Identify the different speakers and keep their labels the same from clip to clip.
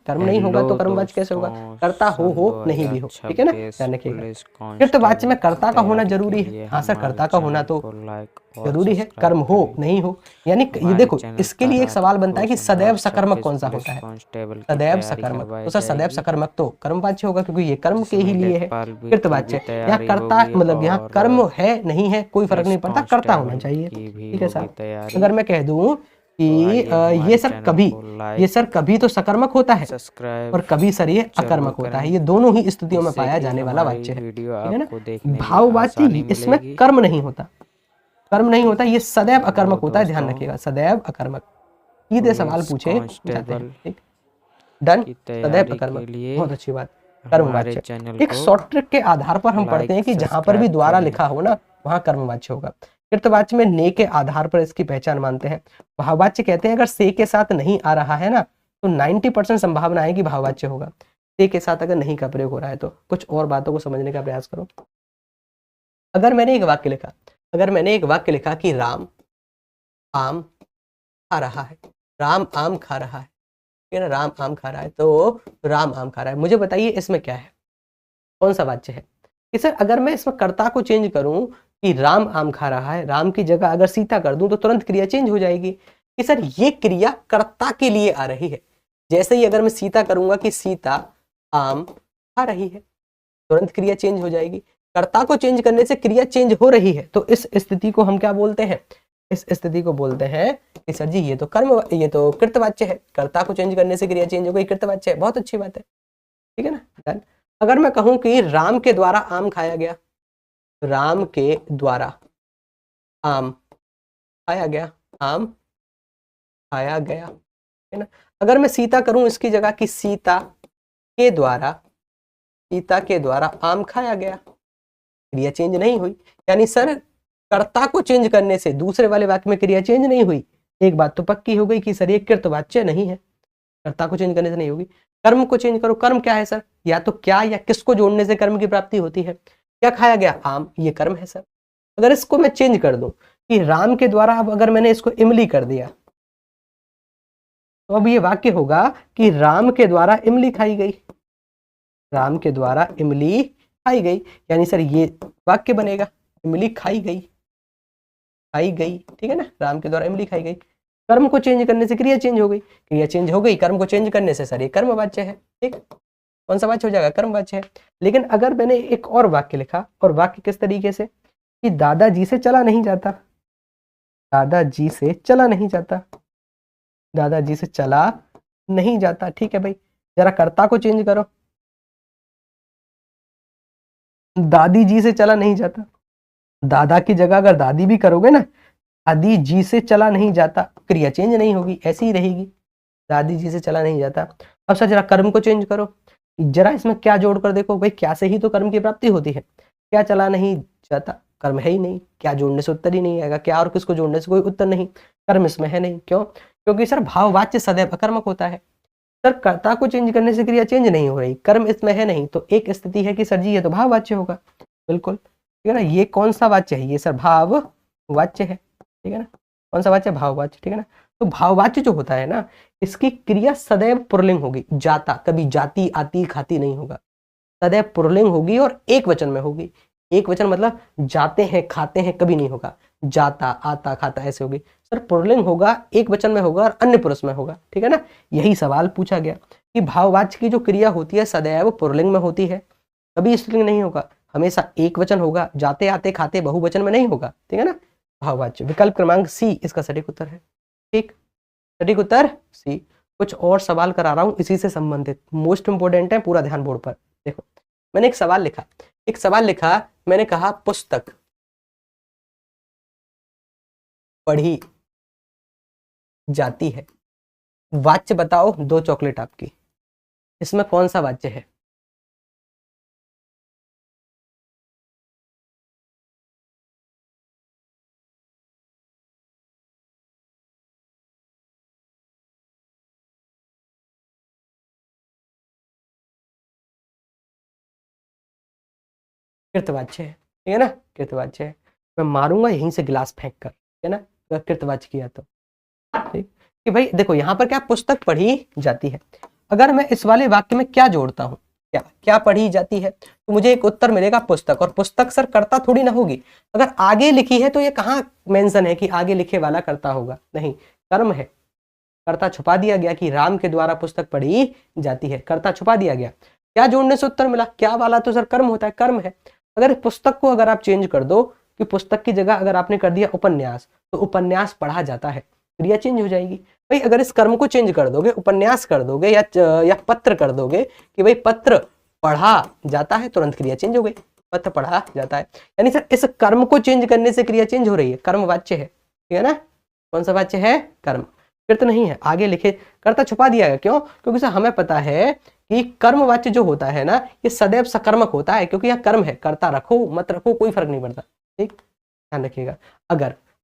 Speaker 1: कर्म नहीं होगा तो कर्मवाच्य कैसे होगा? कर्ता हो नहीं भी हो, ठीक है ना, ध्यान रखिएगा। कृतवाच्य में कर्ता का होना जरूरी है। हाँ सर, कर्ता का होना तो जरूरी है, कर्म हो नहीं हो। यानी ये देखो, इसके लिए एक सवाल बनता है कि सदैव सकर्मक कौन सा होता है? सदैव सकर्मक, तो सर सदैव सकर्मक तो कर्मवाच्य होगा, क्योंकि ये कर्म के ही लिए है। कृतवाच्य, यहाँ कर्ता मतलब यहाँ कर्म है नहीं है कोई फर्क नहीं पड़ता, कर्ता होना चाहिए, ठीक है सर। अगर मैं कह दूं कि ये सर कभी तो सकर्मक होता है और कभी सर ये अकर्मक होता है, ये दोनों ही स्थितियों में पाया जाने वाला वाच्य है, ठीक है ना। भाववाच्य इसमें कर्म नहीं होता, कर्म नहीं होता, ये सदैव अकर्मक होता है, ध्यान रखिएगा, सदैव अकर्मक। सीधे सवाल पूछे जाते हैं, ठीक, डन, सदैव अकर्मक, बहुत अच्छी बात। कर्मवाच्य, एक शॉर्ट ट्रिक के आधार पर हम पढ़ते हैं कि जहां पर भी द्वारा लिखा हो ना वहां कर्मवाच्य होगा। कृतवाच्य में ने के आधार पर इसकी पहचान मानते हैं। भाववाच्य कहते हैं अगर से के साथ नहीं आ रहा है ना तो 90% संभावना है कि भाववाच्य होगा। से के साथ अगर नहीं का प्रयोग हो रहा है तो कुछ और बातों को समझने का प्रयास करो। अगर मैंने एक वाक्य लिखा कि राम आम खा रहा है, राम आम खा रहा है, ठीक है ना, राम आम खा रहा है, तो राम आम खा रहा है, मुझे बताइए इसमें क्या है, कौन सा वाच्य है? कि सर अगर मैं इसमें कर्ता को चेंज करूं कि राम आम खा रहा है, राम की जगह अगर सीता कर दूं तो तुरंत क्रिया चेंज हो जाएगी कि सर ये क्रिया कर्ता के लिए आ रही है। जैसे ही अगर मैं सीता करूंगा कि सीता आम खा रही है, तुरंत क्रिया चेंज हो जाएगी। कर्ता को चेंज करने से क्रिया चेंज हो रही है, तो इस स्थिति को हम क्या बोलते हैं? इस स्थिति को बोलते हैं कि सर जी ये तो कृतवाच्य है, कर्ता को चेंज करने से क्रिया चेंज हो गई, कृतवाच्य है, बहुत अच्छी बात है, ठीक है ना, डन। अगर मैं कहूं कि राम के द्वारा आम खाया गया, राम के द्वारा आम खाया गया, आम खाया गया, है ना। अगर मैं सीता करूं इसकी जगह कि सीता के द्वारा आम खाया गया, क्रिया चेंज नहीं हुई। यानी सर कर्ता को चेंज करने से दूसरे वाले वाक्य में क्रिया चेंज नहीं हुई। एक बात तो पक्की हो गई कि सर ये कृतवाच्य नहीं है, कर्ता को चेंज करने से नहीं होगी। कर्म को चेंज करो, कर्म क्या है सर? या तो क्या या किसको जोड़ने से कर्म की प्राप्ति होती है। क्या खाया गया? आम, ये कर्म है सर। अगर इसको मैं चेंज कर दूं कि राम के द्वारा, अब अगर मैंने इसको इमली कर दिया तो अब ये वाक्य होगा कि राम के द्वारा इमली खाई गई, राम के द्वारा इमली खाई गई। यानी सर ये वाक्य बनेगा इमली खाई गई, ठीक है ना, राम के द्वारा इमली खाई गई। कर्म को चेंज करने से क्रिया चेंज हो गई, क्रिया चेंज हो गई, कर्म को चेंज करने से सर ये कर्मवाच्य है, ठीक, कौन सा वाच्य हो जाएगा? कर्मवाच्य है। लेकिन अगर मैंने एक और वाक्य लिखा, और वाक्य किस तरीके से कि दादाजी से चला नहीं जाता, दादाजी से चला नहीं जाता, दादाजी से चला नहीं जाता, ठीक है भाई। जरा कर्ता को चेंज करो, दादी जी से चला नहीं जाता, दादा की जगह अगर दादी भी करोगे ना, दादी जी से चला नहीं जाता, क्रिया चेंज नहीं होगी, ऐसी ही रहेगी, दादी जी से चला नहीं जाता। अब सर जरा कर्म को चेंज करो, जरा इसमें क्या जोड़ कर देखो भाई, क्या से ही तो कर्म की प्राप्ति होती है। क्या चला नहीं जाता, कर्म है ही नहीं, क्या जोड़ने से उत्तर ही नहीं आएगा, क्या और किसको जोड़ने से कोई उत्तर नहीं, कर्म इसमें है नहीं। क्यों? क्योंकि सर भाववाच्य सदैव अकर्मक होता है। सर कर्ता को चेंज करने से क्रिया चेंज नहीं हो रही, कर्म इसमें है नहीं, तो एक स्थिति है कि सर जी ये तो भाववाच्य होगा, बिल्कुल, ठीक है ना। ये कौन सा वाच्य है? ये सर भाववाच्य है, ठीक है ना। कौन सा वाच्य? भाववाच्य, ठीक है ना। तो भाववाच्य जो होता है ना, इसकी क्रिया सदैव पुल्लिंग होगी, जाता, कभी जाती आती खाती नहीं होगा, सदैव पुल्लिंग होगी और एक वचन में होगी। एक वचन मतलब जाते हैं खाते हैं कभी नहीं होगा, जाता आता खाता ऐसे होगी। सर पुल्लिंग होगा, एक वचन में होगा और अन्य पुरुष में होगा, ठीक है ना। यही सवाल पूछा गया कि भाववाच्य की जो क्रिया होती है सदैव पुल्लिंग में होती है, कभी स्त्रीलिंग नहीं होगा, हमेशा एक वचन होगा, जाते आते खाते बहुवचन में नहीं होगा, ठीक है ना। भाववाच्य, विकल्प क्रमांक सी इसका सटीक उत्तर है, ठीक, सटीक उत्तर सी। कुछ और सवाल करा रहा हूं इसी से संबंधित, मोस्ट इंपोर्टेंट है, पूरा ध्यान बोर्ड पर। देखो मैंने एक सवाल लिखा, मैंने कहा पुस्तक पढ़ी जाती है, वाच्य बताओ, 2 चॉकलेट आपकी, इसमें कौन सा वाच्य है? कृतवाच्य है, ठीक है ना, कृतवाच्य है। मैं मारूंगा यहीं से गिलास फेंक कर, ठीक है ना, अगर कृतवाच्य किया तो, ठीक। कि भाई देखो यहाँ पर क्या पुस्तक पढ़ी जाती है, अगर मैं इस वाले वाक्य में क्या जोड़ता हूँ, क्या क्या पढ़ी जाती है, तो मुझे एक उत्तर मिलेगा पुस्तक। और पुस्तक सर कर्ता थोड़ी ना होगी, अगर आगे लिखी है तो ये कहाँ मेंशन है कि आगे लिखे वाला कर्ता होगा, नहीं, कर्म है, कर्ता छुपा दिया गया कि राम के द्वारा पुस्तक पढ़ी जाती है, कर्ता छुपा दिया गया। क्या जोड़ने से उत्तर मिला, क्या वाला तो सर कर्म होता है, कर्म है। अगर पुस्तक को अगर आप चेंज कर दो कि पुस्तक की जगह अगर आपने कर दिया उपन्यास, तो उपन्यास पढ़ा जाता है, क्रिया चेंज हो जाएगी। भाई अगर इस कर्म को चेंज कर दोगे, उपन्यास कर दोगे या पत्र कर दोगे कि भाई पत्र पढ़ा जाता है, तुरंत क्रिया चेंज हो गई, पत्र पढ़ा जाता है। यानी सर इस कर्म को चेंज करने से क्रिया चेंज हो रही है, कर्म वाच्य है, ठीक है ना। कौन सा वाच्य है, कर्म, कृत नहीं है। आगे लिखे कर्ता छुपा दिया गया, क्यों, क्योंकि सर हमें पता है कि कर्म वाच्य जो होता है ना, ये सदैव सकर्मक होता है, क्योंकि यह कर्म है, कर्ता रखो मत रखो कोई फर्क नहीं पड़ता, ठीक, ध्यान रखिएगा।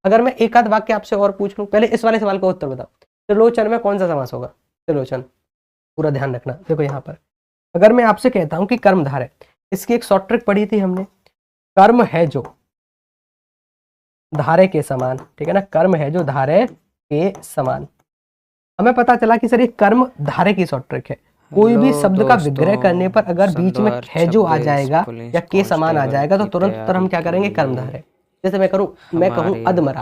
Speaker 1: अगर मैं एक आध वाक्य आपसे और पूछ लूं, पहले इस वाले सवाल का उत्तर बताओ, त्रिलोचन में कौन सा समास होगा, त्रिलोचन, पूरा ध्यान रखना। देखो यहाँ पर अगर मैं आपसे कहता हूं कि कर्मधारय, इसकी एक शॉर्ट ट्रिक पढ़ी थी हमने, कर्म है जो धारे के समान, ठीक है ना, कर्म है जो धारे के समान। हमें पता चला कि सर ये कर्म धारे की शॉर्ट ट्रिक है। कोई भी शब्द का विग्रह करने पर अगर बीच में है जो आ जाएगा या के समान आ जाएगा, तो तुरंत उत्तर हम क्या करेंगे, कर्मधारय। जैसे मैं कहूँ अधमरा,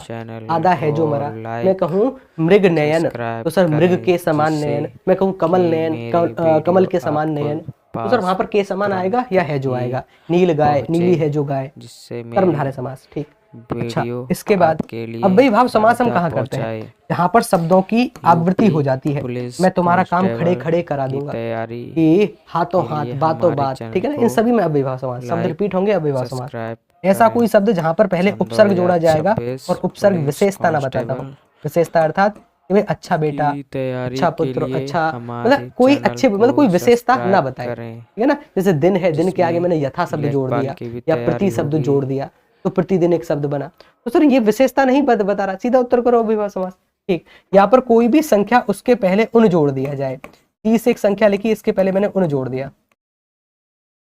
Speaker 1: आधा है जो मरा, मैं कहूँ मृग नयन, तो सर मृग के समान नयन, मैं कहूँ कमल नयन, कमल के समान नयन, तो सर वहां पर के समान आएगा या है जो आएगा, नील गाय, नीली है जो गाय, कर्मधारय समास, ठीक। अच्छा, इसके बाद अव्ययी भाव समास हम कहाँ करते हैं, जहाँ पर शब्दों की आवृत्ति हो जाती है। मैं तुम्हारा काम खड़े खड़े करा दूंगा, कि हाथों हाथ बातों बात, ठीक है ना, इन सभी में अव्ययी भाव समास, शब्द रिपीट होंगे, अव्ययी भाव समास। ऐसा कोई शब्द जहां पर पहले उपसर्ग जोड़ा जाएगा और उपसर्ग विशेषता ना बताता हूँ, विशेषता अर्थात कि अच्छा बेटा, अच्छा पुत्र, अच्छा, मतलब कोई अच्छे, मतलब कोई विशेषता ना बताए, ठीक है ना। जैसे दिन है, दिन के आगे मैंने यथा शब्द जोड़ दिया या प्रति शब्द जोड़ दिया, तो प्रतिदिन एक शब्द बना, तो सर ये विशेषता नहीं बता रहा, सीधा उत्तर करो अव्ययी भाव समास, ठीक। यहाँ पर कोई भी संख्या उसके पहले उन जोड़ दिया जाए, 30 एक संख्या लिखी, इसके पहले मैंने उन जोड़ दिया।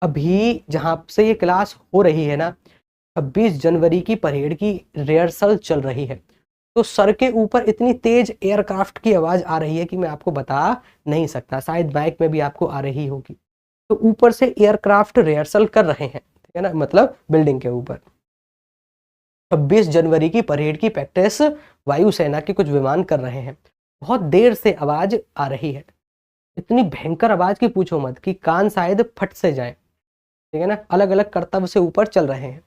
Speaker 1: अभी जहां से ये क्लास हो रही है ना, 26 जनवरी की परेड की रिहर्सल चल रही है, तो सर के ऊपर इतनी तेज एयरक्राफ्ट की आवाज आ रही है कि मैं आपको बता नहीं सकता, शायद बाइक में भी आपको आ रही होगी। तो ऊपर से एयरक्राफ्ट रिहर्सल कर रहे हैं, ठीक है ना, मतलब बिल्डिंग के ऊपर 26 जनवरी की परेड की प्रैक्टिस वायुसेना के कुछ विमान कर रहे हैं। बहुत देर से आवाज आ रही है, इतनी भयंकर आवाज की पूछो मत कि कान शायद फट से जाए, ठीक है ना, अलग अलग कर्तव्य से ऊपर चल रहे हैं,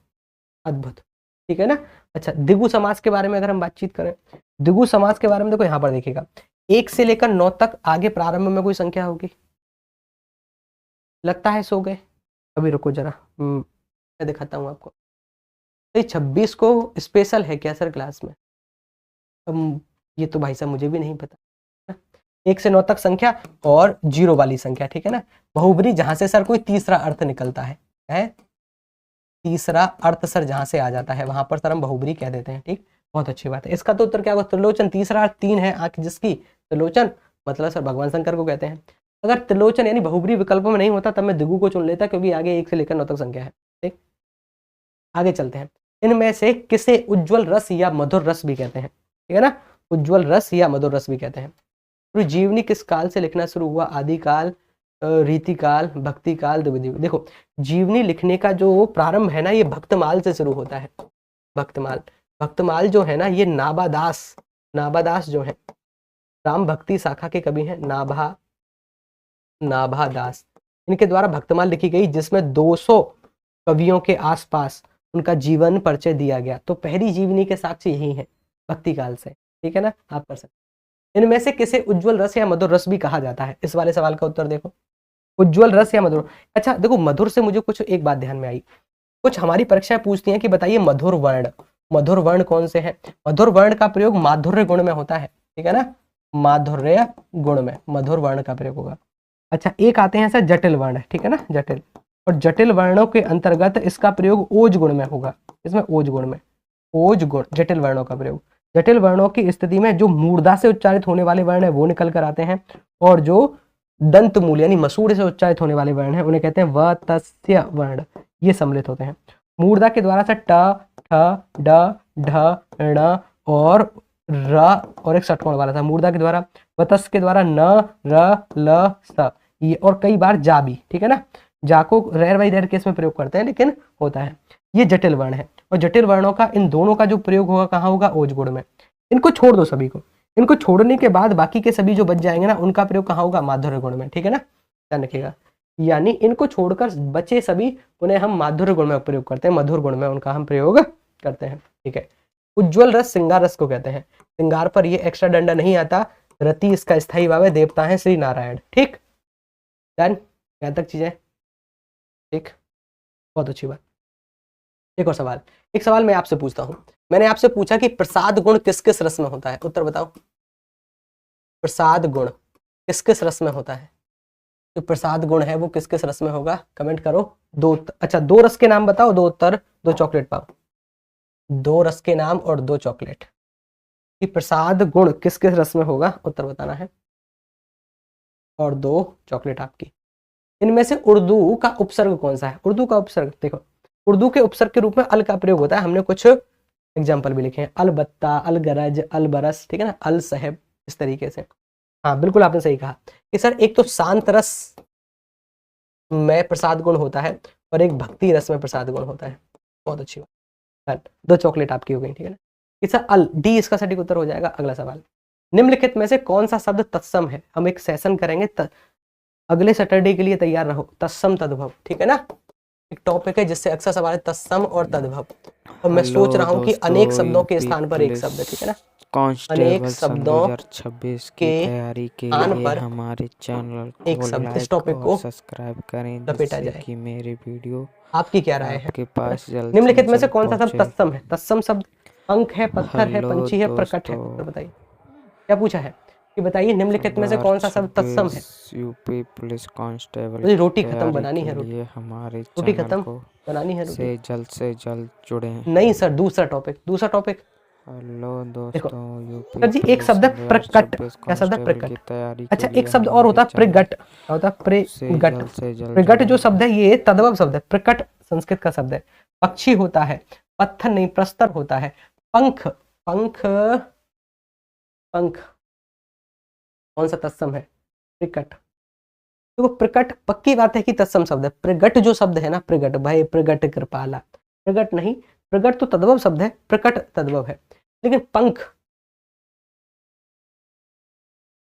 Speaker 1: अद्भुत, ठीक है ना। अच्छा, द्विगु समास के बारे में अगर हम बातचीत करें, द्विगु समास के बारे में देखो यहाँ पर देखिएगा, 1 से लेकर 9 तक आगे प्रारंभ में कोई संख्या होगी, लगता है सो गए, अभी रुको जरा, मैं दिखाता हूँ आपको। 26 को स्पेशल है क्या सर क्लास में, ये तो भाई साहब मुझे भी नहीं पता। 1 से 9 तक संख्या और 0 वाली संख्या, ठीक है ना, बहुब्री जहां से सर कोई तीसरा अर्थ निकलता है तीसरा अर्थ सर जहां से आ जाता है, वहां पर सर हम बहुब्री कह देते हैं, ठीक, बहुत अच्छी बात है। इसका तो उत्तर क्या होगा, त्रिलोचन, तीसरा अर्थ 3 है, आंख जिसकी, त्रिलोचन, मतलब सर भगवान शंकर को कहते हैं। अगर त्रिलोचन यानी बहुब्री विकल्प में नहीं होता तब मैं द्विगु को चुन लेता, क्योंकि आगे 1 से लेकर 9 तक संख्या है, ठीक। आगे चलते हैं, इनमें से किसे उज्ज्वल रस या मधुर रस भी कहते हैं, ठीक है ना, उज्ज्वल रस या मधुर रस भी कहते हैं। तो जीवनी किस काल से लिखना शुरू हुआ, आदिकाल, रीतिकाल, भक्तिकाल, द्विविधि। देखो जीवनी लिखने का जो प्रारंभ है ना, ये भक्तमाल से शुरू होता है, भक्तमाल जो है ना, ये नाभादास जो है, राम भक्ति शाखा के कवि हैं, नाभादास, इनके द्वारा भक्तमाल लिखी गई, जिसमें 200 कवियों के आसपास उनका जीवन परिचय दिया गया। तो पहली जीवनी के साक्ष्य यही है, भक्ति काल से, ठीक है ना, आप कर सकते। इनमें से किसे उज्ज्वल रस या मधुर रस भी कहा जाता है, इस वाले सवाल का उत्तर देखो, उज्ज्वल रस या मधुर। अच्छा देखो, मधुर से मुझे कुछ एक बात ध्यान में आई, कुछ हमारी परीक्षाएं पूछती हैं कि बताइए मधुर वर्ण कौन से हैं। मधुर वर्ण का प्रयोग माधुर्य गुण में होता है, ठीक है ना, माधुर्य गुण में मधुर वर्ण का प्रयोग होगा। अच्छा, एक आते हैं सर जटिल वर्ण, ठीक है ना, जटिल, और जटिल वर्णों के अंतर्गत इसका प्रयोग ओज गुण में होगा, इसमें ओज गुण, जटिल वर्णों का प्रयोग। जटिल वर्णों की स्थिति में जो मूर्धा से उच्चारित होने वाले वर्ण है वो निकल कर आते हैं, और जो दंत मूल यानी मसूड़ से उच्चारित होने वाले वर्ण है उन्हें कहते हैं व तस्य वर्ण, ये सम्मिलित होते हैं। मूर्धा के द्वारा से ट, ठ, ड, ढ, ण और र और एक षटकोण वाला था, मूर्धा के द्वारा, वतस के द्वारा न र ल स, ये और कई बार जा भी, ठीक है ना। जा को रेयर बाई रेयर केस में प्रयोग करते हैं लेकिन होता है। ये जटिल वर्ण है और जटिल वर्णों का इन दोनों का जो प्रयोग होगा कहाँ होगा, ओज गुण में। इनको छोड़ दो सभी को, इनको छोड़ने के बाद बाकी के सभी जो बच जाएंगे ना उनका प्रयोग कहाँ होगा, माधुर्य गुण में, ठीक है ना, ध्यान रखिएगा। यानी इनको छोड़कर बचे सभी पुनः हम माधुर्य गुण में प्रयोग करते हैं, मधुर गुण में उनका हम प्रयोग करते हैं, ठीक है। उज्ज्वल रस श्रृंगार रस को कहते हैं। श्रृंगार पर ये एक्स्ट्रा डंडा नहीं आता, रति इसका स्थायी भाव है, देवता है श्री नारायण, ठीक। डन, यहाँ तक चीजें ठीक, बहुत अच्छी बात। एक और सवाल, एक सवाल मैं आपसे पूछता हूं, मैंने आपसे पूछा कि प्रसाद गुण किस किस रस में होता है, उत्तर बताओ। प्रसाद गुण किस किस रस में होता है, जो प्रसाद गुण है वो किस किस रस में होगा, कमेंट करो। दो, अच्छा दो रस के नाम बताओ, दो उत्तर, दो चॉकलेट पाओ। दो रस के नाम और दो चॉकलेट, कि प्रसाद गुण किस किस रस में होगा, उत्तर बताना है, और दो चॉकलेट आपकी। इनमें से उर्दू का उपसर्ग कौन सा है, उर्दू का उपसर्ग देखो, उर्दू के उपसर्ग के रूप में अल का प्रयोग होता है, हमने कुछ एग्जाम्पल भी लिखे हैं, अलबत्ता, अलगरज, अलबरस, ठीक है ना, अल साहब, इस तरीके से। हाँ बिल्कुल आपने सही कहा कि सर एक तो शांत रस में प्रसाद गुण होता है और एक भक्ति रस में प्रसाद गुण होता है, बहुत अच्छी बात। दो चॉकलेट आपकी हो गई, ठीक है ना। इसका अल, डी इसका सटीक उत्तर हो जाएगा। अगला सवाल, निम्नलिखित में से कौन सा शब्द तत्सम है, हम एक सेशन करेंगे अगले सैटरडे के लिए तैयार रहो, तत्सम तद्भव, ठीक है ना, एक टॉपिक है जिससे अक्सर सवाल है तत्सम और तद्भव, और मैं सोच रहा हूँ कि अनेक शब्दों के स्थान पर एक शब्द, ठीक है ना, अनेक शब्दों
Speaker 2: 2026 की तैयारी के लिए हमारे चैनल को
Speaker 1: एक शब्द, इस टॉपिक को
Speaker 2: सब्सक्राइब करें
Speaker 1: लपेटा जाए
Speaker 2: कि मेरी वीडियो
Speaker 1: आपकी क्या राय है
Speaker 2: आपके पास जल्द।
Speaker 1: निम्नलिखित में से कौन सा शब्द तत्सम है, तत्सम शब्द पंख है, पत्थर है, पंछी है, प्रकट है, तो बताइए क्या पूछा है कि बताइए निम्नलिखित में से कौन सा शब्द तत्सम है।
Speaker 2: यूपी पुलिस कांस्टेबल
Speaker 1: मुझे रोटी खत्म बनानी है,
Speaker 2: हमारे
Speaker 1: रोटी खत्म बनानी है,
Speaker 2: से जल्द जुड़े।
Speaker 1: नहीं सर, दूसरा टॉपिक, दूसरा टॉपिक।
Speaker 2: हेलो दोस्तों, यूपी
Speaker 1: सर जी एक शब्द है प्रकट, क्या शब्द है प्रकट, अच्छा एक शब्द और होता है प्रगट, क्या होता है प्रगट, प्रगट जो शब्द है ये तद्भव शब्द है, प्रकट संस्कृत का शब्द है, पक्षी होता है, पत्थर नहीं प्रस्तर होता है, पंख, पंख, पंख कौन सा तत्सम है, प्रकट, तो प्रकट पक्की बात है कि तत्सम शब्द है। प्रगट जो शब्द है ना, प्रगट भय प्रगट कृपाला, प्रगट नहीं, प्रगट तो तद्भव शब्द है, प्रकट तद्भव है, लेकिन पंख,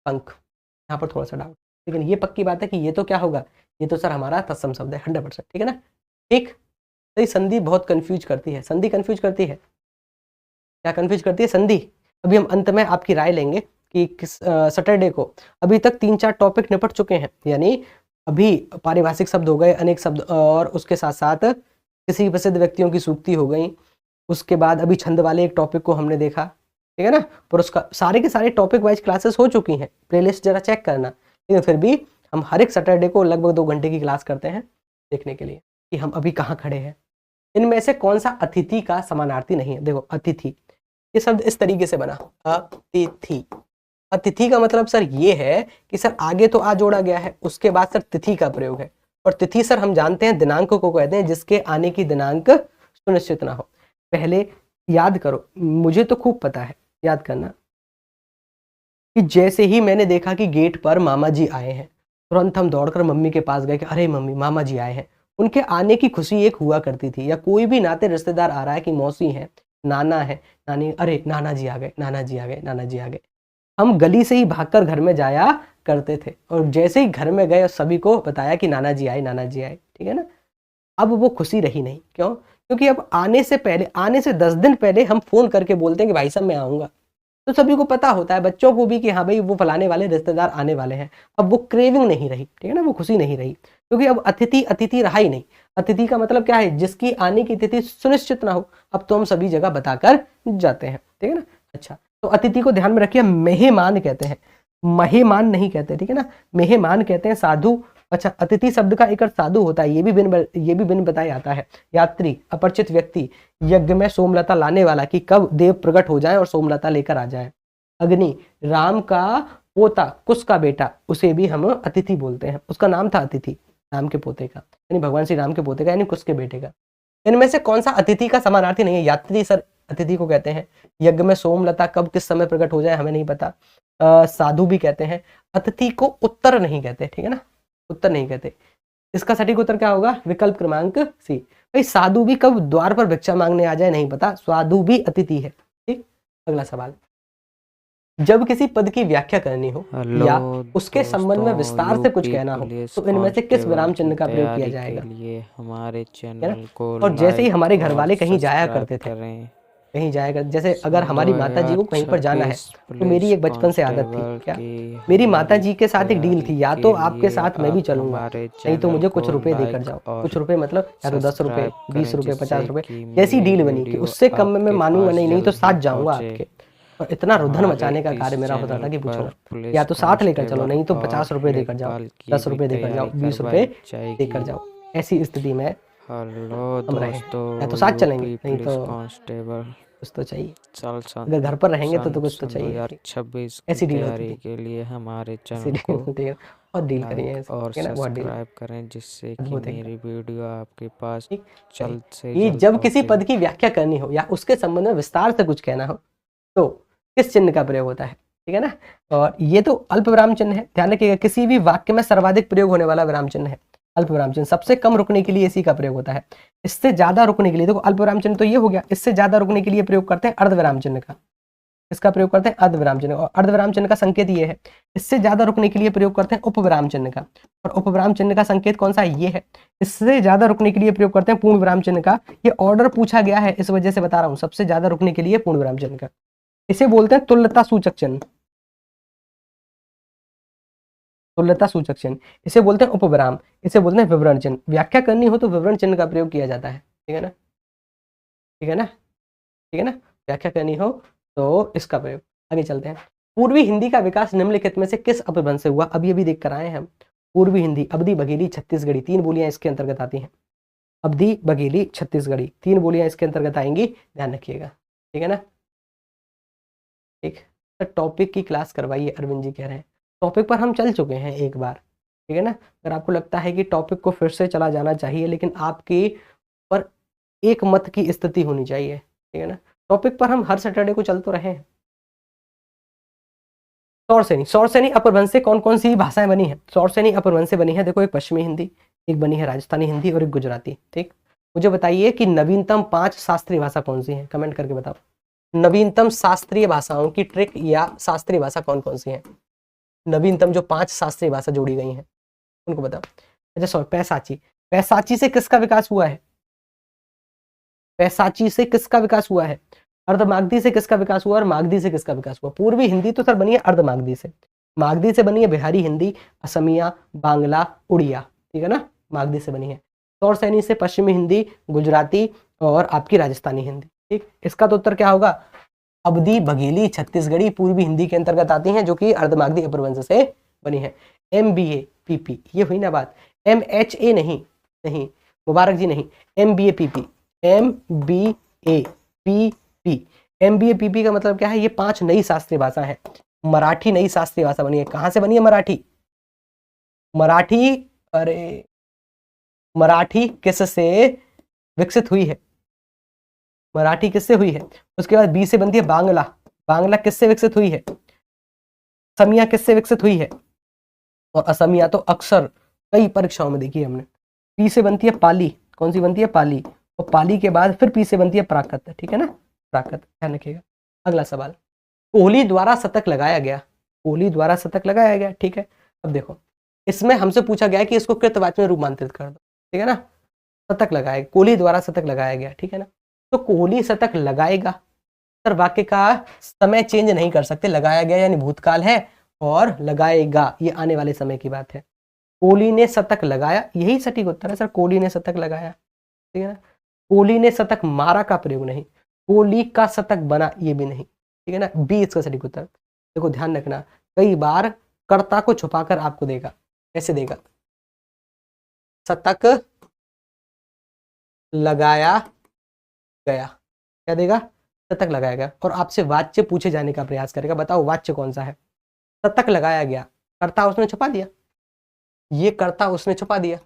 Speaker 1: पंख यहाँ पर थोड़ा सा डाउट, लेकिन ये पक्की बात है कि ये तो क्या होगा, ये तो सर हमारा तत्सम शब्द है 100%, ठीक है ना, ठीक। सही, संधि बहुत कंफ्यूज करती है, संधि कंफ्यूज करती है, क्या कंफ्यूज करती है, संधि। अभी हम अंत में आपकी राय लेंगे कि किस सैटरडे को, अभी तक 3-4 टॉपिक निपट चुके हैं, यानी अभी पारिभाषिक शब्द हो गए, अनेक शब्द, और उसके साथ साथ किसी प्रसिद्ध व्यक्तियों की सूक्ति हो गई, उसके बाद अभी छंद वाले एक टॉपिक को हमने देखा, ठीक है ना, पर उसका सारे के सारे टॉपिक वाइज क्लासेस हो चुकी हैं, प्लेलिस्ट जरा चेक करना, लेकिन फिर भी हम हर एक सैटरडे को लगभग 2 घंटे की क्लास करते हैं देखने के लिए कि हम अभी कहाँ खड़े हैं। इनमें से कौन सा अतिथि का समानार्थी नहीं है, देखो अतिथि ये शब्द इस तरीके से बना, अतिथि, अतिथि का मतलब सर ये है कि सर आगे तो आ जोड़ा गया है, उसके बाद सर तिथि का प्रयोग है, और तिथि सर हम जानते हैं दिनांक को कहते हैं जिसके आने की दिनांक सुनिश्चित ना हो। पहले याद करो, मुझे तो खूब पता है, याद करना कि जैसे ही मैंने देखा कि गेट पर मामा जी आए हैं, तुरंत हम दौड़कर मम्मी के पास गए कि अरे मम्मी मामा जी आए हैं। उनके आने की खुशी एक हुआ करती थी, या कोई भी नाते रिश्तेदार आ रहा है कि मौसी है, नाना है, नानी, अरे नाना जी आ गए, नाना जी आ गए, नाना जी आ गए, हम गली से ही भागकर घर में जाया करते थे, और जैसे ही घर में गए और सभी को बताया कि नाना जी आए, नाना जी आए, ठीक है ना। अब वो खुशी रही नहीं, क्यों, क्योंकि अब आने से पहले, आने से 10 दिन पहले हम फोन करके बोलते हैं कि भाई साहब मैं आऊंगा, तो सभी को पता होता है, बच्चों को भी कि हाँ भाई वो फलाने वाले रिश्तेदार आने वाले हैं। अब वो क्रेविंग नहीं रही, ठीक है ना, वो खुशी नहीं रही, क्योंकि अब अतिथि अतिथि रहा ही नहीं। अतिथि का मतलब क्या है, जिसकी आने की तिथि सुनिश्चित ना हो, अब तो हम सभी जगह बताकर जाते हैं, ठीक है ना। अच्छा, तो अतिथि को ध्यान में रखिए, मेहमान कहते हैं, मेहमान नहीं कहते, ठीक है ना, मेहमान कहते हैं, साधु। अच्छा, अतिथि शब्द का एक अर्थ साधु होता है, ये भी बिन बताए आता है। यात्री, अपरिचित व्यक्ति, यज्ञ में सोमलता लाने वाला, कि कब देव प्रकट हो जाए और सोमलता लेकर आ जाए। अग्नि, राम का पोता, कुश का बेटा, उसे भी हम अतिथि बोलते हैं, उसका नाम था अतिथि, राम के पोते का, यानी भगवान श्री राम के पोते का, यानी कुश के बेटे का। इनमें से कौन सा अतिथि का समानार्थी नहीं है, यात्री सर अतिथि को कहते हैं। यज्ञ में सोमलता कब किस समय प्रकट हो जाए हमें नहीं पता। साधु भी कहते हैं। अतिथि को उत्तर नहीं कहते, ठीक है ना, उत्तर नहीं कहते। इसका सटीक उत्तर क्या होगा, विकल्प क्रमांक सी। भाई साधु भी कब द्वार पर भिक्षा मांगने आ जाए नहीं पता, साधु भी अतिथि है। ठीक, अगला सवाल, जब किसी पद की व्याख्या करनी हो या उसके संबंध में विस्तार से कुछ कहना हो तो इनमें से किस विराम चिन्ह का प्रयोग किया जाएगा।
Speaker 2: हमारे चैनल को
Speaker 1: और जैसे ही हमारे घर वाले कहीं जाया करते थे, कहीं जाया करते, जैसे अगर हमारी माता जी को कहीं पर जाना है तो मेरी एक बचपन से आदत थी, क्या, मेरी माता जी के साथ एक डील थी, या तो आपके साथ मैं भी चलूंगा, नहीं तो मुझे कुछ रुपए देकर जाओ। कुछ रुपए मतलब या तो 10 रुपए, 20 रुपए, 50 रुपए, जैसी डील बनी कि उससे कम में मैं मानूंगा नहीं तो साथ जाऊंगा आपके। और इतना रुधन मचाने का कार्य मेरा होता था कि पूछो, या तो साथ लेकर चलो नहीं तो 50 रुपए देकर जाओ, 10 रुपए देकर जाओ, 20 रुपए देकर जाओ। ऐसी स्थिति में हम रहे, या तो साथ चलेंगे नहीं तो कुछ तो चाहिए, अगर घर पर रहेंगे तो कुछ तो चाहिए।
Speaker 2: 2026
Speaker 1: ऐसी डील
Speaker 2: तैयारी के लिए हमारे चैनल को
Speaker 1: और डील करिए
Speaker 2: और सब्सक्राइब करें जिससे कि मेरी वीडियो आपके पास जल्द से
Speaker 1: जल्द। जब किसी पद की व्याख्या करनी हो या उसके संबंध में विस्तार से कुछ कहना हो तो किस चिन्ह का प्रयोग होता है, ठीक है ना। और ये तो अल्प विराम चिन्ह है, ध्यान रखिएगा, किसी भी वाक्य में सर्वाधिक प्रयोग होने वाला विराम चिन्ह है अल्प विराम चिन्ह। सबसे कम रुकने के लिए इसी का प्रयोग होता है, इससे ज्यादा रुकने के लिए, देखो अल्प विराम चिन्ह तो ये हो गया, इससे ज्यादा रुकने के लिए प्रयोग करते हैं अर्धविराम चिन्ह का। इसका प्रयोग करते हैं अर्धविराम चिन्ह, और अर्धविराम चिन्ह का संकेत ये है। इससे ज्यादा रुकने के लिए प्रयोग करते हैं उपविराम चिन्ह का, और उपविराम चिन्ह का संकेत कौन सा है, ये है। इससे ज्यादा रुकने के लिए प्रयोग करते हैं पूर्ण विराम चिन्ह का। ये ऑर्डर पूछा गया है इस वजह से बता रहा हूं, सबसे ज्यादा रुकने के लिए पूर्ण विराम चिन्ह का। इसे बोलते हैं तुल्यता सूचक चिन्ह, तुल्यता सूचक चिन्ह। इसे बोलते हैं उपविराम, इसे बोलते हैं विवरण चिन्ह। व्याख्या करनी हो तो विवरण चिन्ह का प्रयोग किया जाता है, ठीक है ना, ठीक है ना, ठीक है ना। व्याख्या करनी हो तो इसका प्रयोग। आगे चलते हैं। पूर्वी हिंदी का विकास निम्नलिखित में से किस अपभ्रंश से हुआ, अभी अभी देख कर आए हैं हम। पूर्वी हिंदी, अवधी, बघेली, छत्तीसगढ़ी, 3 बोलियां इसके अंतर्गत आती हैं। अवधी, बघेली, छत्तीसगढ़ी, 3 बोलियां इसके अंतर्गत आएंगी, ध्यान रखिएगा, ठीक है ना। ठीक, तो टॉपिक की क्लास करवाइए, अरविंद जी कह रहे हैं। टॉपिक पर हम चल चुके हैं एक बार, ठीक है ना। अगर आपको लगता है कि टॉपिक को फिर से चला जाना चाहिए, लेकिन आपके पर एक मत की स्थिति होनी चाहिए, ठीक है ना। टॉपिक पर हम हर सैटरडे को चल तो रहे हैं। सौरसेनी, सौरसेनी अपभ्रंश से कौन कौन सी भाषाएं बनी है। सौरसेनी अपभ्रंश से बनी है, देखो, एक पश्चिमी हिंदी, एक बनी है राजस्थानी हिंदी और एक गुजराती। ठीक, मुझे बताइए कि नवीनतम 5 शास्त्रीय भाषा कौन सी है, कमेंट करके बताओ। नवीनतम शास्त्रीय भाषाओं की ट्रिक या शास्त्रीय भाषा कौन कौन सी है। नवीनतम जो 5 शास्त्रीय भाषा जोड़ी गई हैं उनको बताओ। अच्छा सॉरी, पैसाची, पैसाची से किसका विकास हुआ है, पैसाची से किसका विकास हुआ है। अर्धमागधी से किसका विकास हुआ और मागधी से किसका विकास हुआ। पूर्वी हिंदी तो सर बनी है अर्धमागधी से, मागधी से बनी है बिहारी हिंदी, असमिया, बांग्ला, उड़िया, ठीक है ना, मागधी से बनी है। सौरसेनी से पश्चिमी हिंदी, गुजराती और आपकी राजस्थानी हिंदी। ठीक, इसका तो उत्तर क्या होगा, अवधी, बघेली, छत्तीसगढ़ी पूर्वी हिंदी के अंतर्गत आती हैं, जो कि अर्धमागधी अपभ्रंश से बनी है। MBA PP, ये हुई ना बात, MHA नहीं, नहीं मुबारक जी नहीं, MBA PP, MBA PP, MBA PP का मतलब क्या है, ये 5 नई शास्त्रीय भाषा है। मराठी नई शास्त्रीय भाषा बनी है, कहां से बनी है मराठी, मराठी, अरे मराठी किससे विकसित हुई है, मराठी किससे हुई है। उसके बाद B से बनती है बांग्ला, बांग्ला किससे विकसित हुई है, असमिया किससे विकसित हुई है, और असमिया तो अक्सर कई परीक्षाओं में देखी है हमने। P से बनती है पाली, कौन सी बनती है, पाली, और पाली के बाद फिर P से बनती है प्राकृत, ठीक है ना, प्राकृत, ध्यान रखिएगा। अगला सवाल, कोहली द्वारा शतक लगाया गया, कोहली द्वारा शतक लगाया गया, ठीक है। अब देखो, इसमें हमसे पूछा गया कि इसको कृतवाची में रूपांतरित कर दो, ठीक है ना। शतक लगाया, कोहली द्वारा शतक लगाया गया, ठीक है ना। तो कोहली शतक लगाएगा, सर वाक्य का समय चेंज नहीं कर सकते, लगाया गया यानी भूतकाल है, और लगाएगा ये आने वाले समय की बात है। कोहली ने शतक लगाया, यही सटीक उत्तर है सर, कोहली ने शतक लगाया, ठीक है ना। कोहली ने शतक मारा का प्रयोग नहीं, कोहली का शतक बना ये भी नहीं, ठीक है ना। बी इसका सटीक उत्तर। देखो ध्यान रखना, कई बार कर्ता को छुपाकर आपको देगा, कैसे देगा, शतक लगाया गया, क्या देगा, शतक लगाया गया, और आपसे वाच्य पूछे जाने का प्रयास करेगा, बताओ वाच्य कौन सा है। शतक लगाया गया, कर्ता उसने छुपा दिया, ये कर्ता उसने छुपा दिया,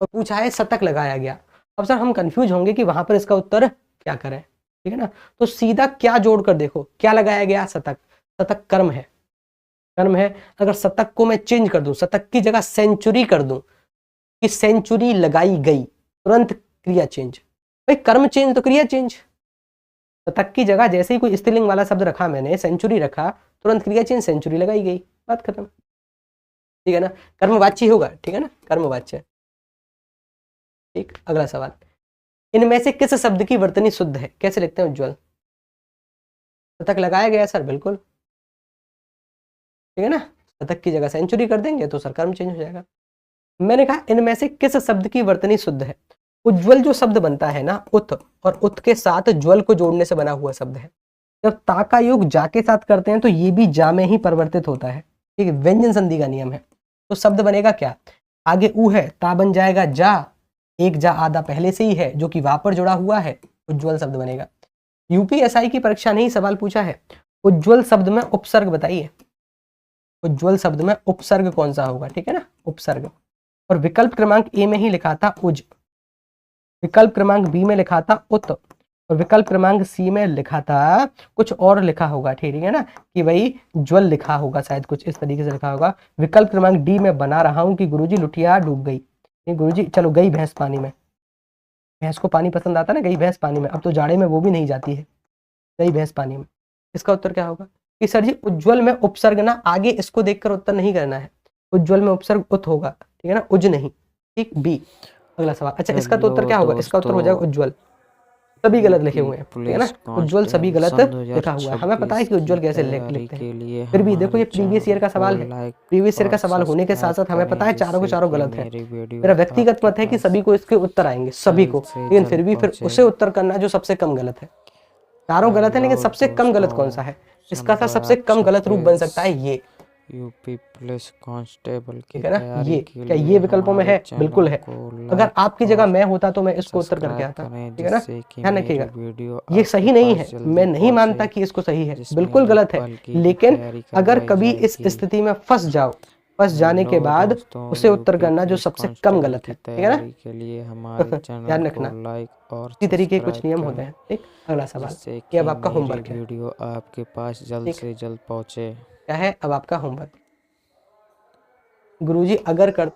Speaker 1: और पूछा है शतक लगाया गया। अब सर हम कंफ्यूज होंगे कि वहां पर इसका उत्तर क्या करें, ठीक है ना। तो सीधा क्या जोड़ कर देखो, क्या लगाया गया, शतक। शतक कर्म है, कर्म है। अगर शतक को मैं चेंज कर दूं, शतक की जगह सेंचुरी कर दूं कि सेंचुरी लगाई गई, तुरंत क्रिया चेंज। भाई कर्म चेंज तो क्रिया चेंज। शतक की जगह जैसे ही कोई स्त्रीलिंग वाला शब्द रखा मैंने, सेंचुरी रखा, तुरंत क्रिया चेंज, सेंचुरी लगाई गई, बात खत्म। ठीक है ना, कर्मवाच्य होगा, ठीक है ना, कर्मवाच्य। ठीक, अगला सवाल, इनमें से किस शब्द की वर्तनी शुद्ध है? कैसे लिखते हैं उज्ज्वल? शतक लगाया गया सर, बिल्कुल, ठीक है ना। शतक की जगह सेंचुरी कर देंगे तो सर कर्म चेंज हो जाएगा। मैंने कहा इनमें से किस शब्द की वर्तनी शुद्ध है? उज्ज्वल जो शब्द बनता है ना, उत, और उत के साथ ज्वल को जोड़ने से बना हुआ शब्द है। जब ता का योग जा के साथ करते हैं तो ये भी जा में ही परिवर्तित होता है। ठीक है, व्यंजन संधि का नियम है। तो शब्द बनेगा क्या? आगे उ है, ता बन जाएगा जा, एक जा आधा पहले से ही है जो कि वहां पर जुड़ा हुआ है, उज्ज्वल शब्द बनेगा। यूपीएसआई की परीक्षा ने ही सवाल पूछा है, उज्ज्वल शब्द में उपसर्ग बताइए। उज्ज्वल शब्द में उपसर्ग कौन सा होगा? ठीक है ना, उपसर्ग। और विकल्प क्रमांक ए में ही लिखा था उज, विकल्प क्रमांक बी में लिखा था उत, और विकल्प क्रमांक सी में लिखा था कुछ और लिखा होगा, ठीक है ना, कि भाई ज्वल लिखा होगा, शायद कुछ इस तरीके से लिखा होगा। विकल्प क्रमांक डी में बना रहा हूं कि गुरुजी लुटिया डूब गई। गुरुजी चलो गई भैंस पानी में, भैंस को पानी पसंद आता ना, गई भैंस पानी में, अब तो जाड़े में वो भी नहीं जाती है, गई भैंस पानी में। इसका उत्तर क्या होगा? कि सर जी उज्ज्वल में उपसर्ग ना, आगे इसको देखकर उत्तर नहीं करना है, उज्ज्वल में उपसर्ग उत होगा, ठीक है ना, उज नहीं। ठीक, बी। अगला सवाल, अच्छा इसका तो उत्तर क्या होगा? इसका उत्तर हो जाएगा उज्ज्वल। सभी गलत लिखे हुए हैं, ठीक है ना, उज्ज्वल सभी गलत लिखा हुआ है। हमें पता है कि उज्ज्वल कैसे लिखते हैं, फिर भी देखो ये प्रीवियस ईयर का सवाल है, प्रीवियस ईयर का सवाल होने के साथ साथ हमें पता है चारों के चारों गलत है। मेरा व्यक्तिगत मत है कि सभी को इसके उत्तर आएंगे, सभी को, लेकिन फिर भी फिर उसे उत्तर करना जो सबसे कम गलत है। चारों गलत है लेकिन सबसे कम गलत कौन सा है? इसका था सबसे कम गलत रूप बन सकता है ये,
Speaker 2: यूपी पुलिस कांस्टेबल की
Speaker 1: ठीक है ना।
Speaker 2: तैयारी
Speaker 1: ये
Speaker 2: के
Speaker 1: क्या
Speaker 2: लिए
Speaker 1: ये विकल्पों में है?
Speaker 2: हमारे
Speaker 1: बिल्कुल है।
Speaker 2: चैनल को
Speaker 1: अगर
Speaker 2: लाइक
Speaker 1: आपकी जगह
Speaker 2: और
Speaker 1: मैं होता तो मैं इसको उत्तर करके
Speaker 2: सब्सक्राइब
Speaker 1: आता,
Speaker 2: करें,
Speaker 1: ठीक है ना,
Speaker 2: जिससे कि
Speaker 1: ध्यान
Speaker 2: मेरी
Speaker 1: रखिएगा।
Speaker 2: वीडियो
Speaker 1: ये सही
Speaker 2: आपके
Speaker 1: नहीं
Speaker 2: पास
Speaker 1: है,
Speaker 2: जल्दी
Speaker 1: मैं नहीं मानता
Speaker 2: पहुंचे,
Speaker 1: कि इसको सही है,
Speaker 2: जिसमें
Speaker 1: बिल्कुल गलत है।
Speaker 2: लेखपाल की भी
Speaker 1: लेकिन
Speaker 2: तैयारी
Speaker 1: अगर
Speaker 2: करवाई
Speaker 1: कभी इस
Speaker 2: जाएगी।
Speaker 1: स्थिति में फंस जाओ, फंस जाने के
Speaker 2: हेलो
Speaker 1: बाद
Speaker 2: दोस्तों,
Speaker 1: उसे उत्तर
Speaker 2: यूपी
Speaker 1: करना जो
Speaker 2: पुलिस
Speaker 1: सबसे कम
Speaker 2: कांस्टेबल
Speaker 1: गलत
Speaker 2: की
Speaker 1: है, ठीक है ना।
Speaker 2: तैयारी के लिए हमारे चैनल
Speaker 1: ध्यान
Speaker 2: को
Speaker 1: रखना,
Speaker 2: लाइक और
Speaker 1: इसी तरीके के कुछ
Speaker 2: सब्सक्राइब
Speaker 1: नियम होते
Speaker 2: करें,
Speaker 1: हैं। ठीक, अगला सवाल,
Speaker 2: जिससे
Speaker 1: ये अब
Speaker 2: कि
Speaker 1: आपका
Speaker 2: मेरी
Speaker 1: होमवर्क है।
Speaker 2: वीडियो आपके पास जल्द
Speaker 1: ठीक,
Speaker 2: से जल्द पहुंचे।
Speaker 1: क्या है अब आपका होमवर्क? गुरुजी अगर कर